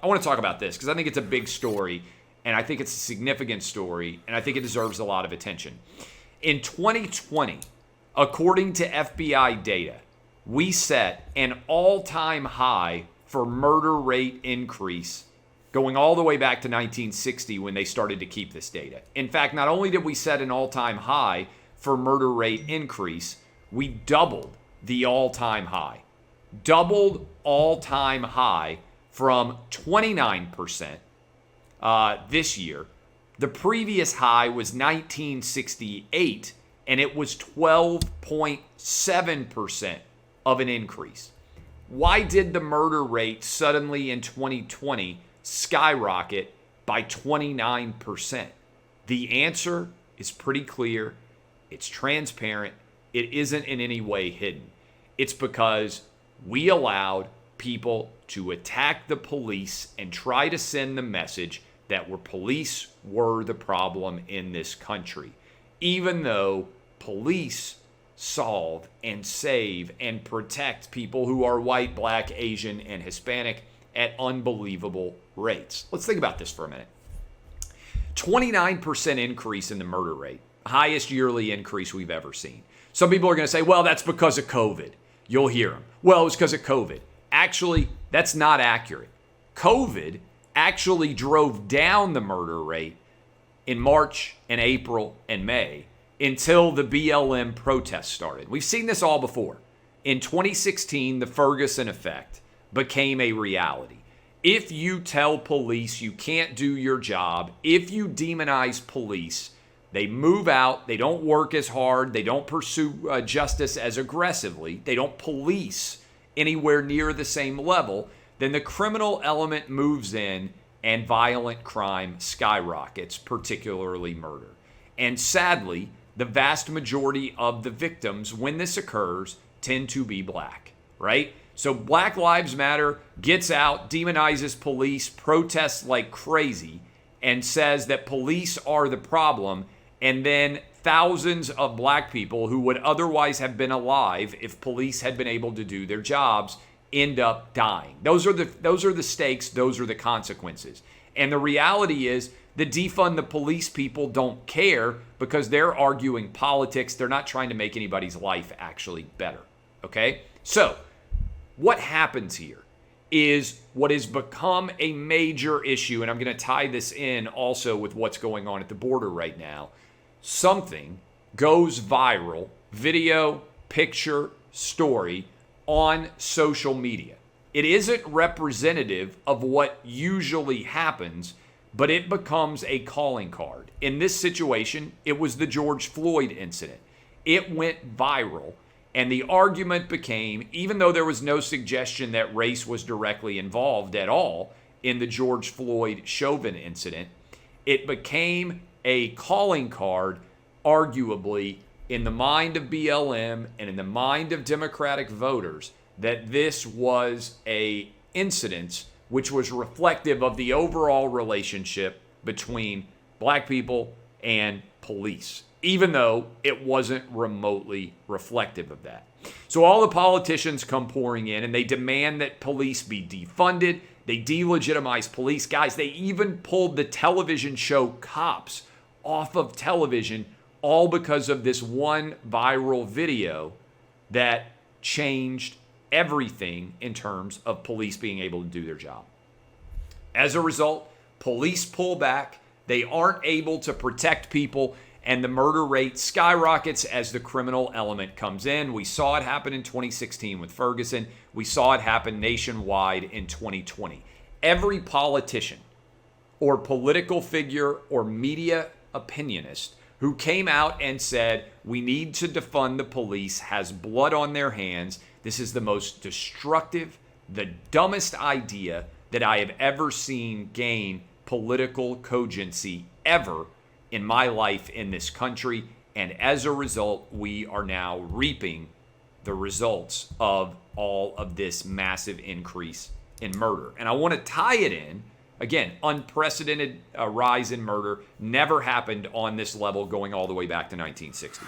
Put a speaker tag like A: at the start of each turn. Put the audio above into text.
A: I want to talk about this because I think it's a big story, and I think it's a significant story, and I think it deserves a lot of attention. In 2020, according to FBI data, we set an all-time high for murder rate increase going all the way back to 1960 when they started to keep this data. In fact, not only did we set an all-time high for murder rate increase, we doubled the all-time high. Doubled all-time high from 29% this year. The previous high was 1968, and it was 12.7% of an increase. Why did the murder rate suddenly in 2020 skyrocket by 29%? The answer is pretty clear. It's transparent. It isn't in any way hidden. It's because we allowed people to attack the police and try to send the message that police were the problem in this country, even though police solve and save and protect people who are white, black, Asian, and Hispanic at unbelievable rates. Let's think about this for a minute. 29% increase in the murder rate, highest yearly increase we've ever seen. Some people are going to say, well, that's because of COVID. You'll hear them. Well, it was because of COVID. Actually, that's not accurate. COVID actually drove down the murder rate in March and April and May until the BLM protests started. We've seen this all before. In 2016, the Ferguson effect became a reality. If you tell police you can't do your job, if you demonize police, they move out, they don't work as hard, they don't pursue justice as aggressively, they don't police anywhere near the same level, then the criminal element moves in and violent crime skyrockets, particularly murder. And sadly, the vast majority of the victims, when this occurs, tend to be black, right? So Black Lives Matter gets out, demonizes police, protests like crazy, and says that police are the problem, and then thousands of black people who would otherwise have been alive if police had been able to do their jobs end up dying. Those are the stakes, those are the consequences. And the reality is the defund the police people don't care because they're arguing politics. They're not trying to make anybody's life actually better. Okay? So, what happens here is what has become a major issue, and I'm going to tie this in also with what's going on at the border right now. Something goes viral, video, picture, story, on social media. It isn't representative of what usually happens, but it becomes a calling card. In this situation, it was the George Floyd incident. It went viral, and the argument became, even though there was no suggestion that race was directly involved at all in the George Floyd Chauvin incident, it became a calling card, arguably, in the mind of BLM and in the mind of Democratic voters, that this was a incident which was reflective of the overall relationship between black people and police, even though it wasn't remotely reflective of that. So all the politicians come pouring in and they demand that police be defunded. They delegitimize police. Guys, they even pulled the television show Cops off of television, all because of this one viral video that changed everything in terms of police being able to do their job. As a result, police pull back. They aren't able to protect people, and the murder rate skyrockets as the criminal element comes in. We saw it happen in 2016 with Ferguson. We saw it happen nationwide in 2020. Every politician or political figure or media opinionist who came out and said, we need to defund the police, has blood on their hands. This is the most destructive, the dumbest idea that I have ever seen gain political cogency ever in my life in this country. And as a result, we are now reaping the results of all of this massive increase in murder. And I want to tie it in. Again, unprecedented rise in murder, never happened on this level going all the way back to 1960.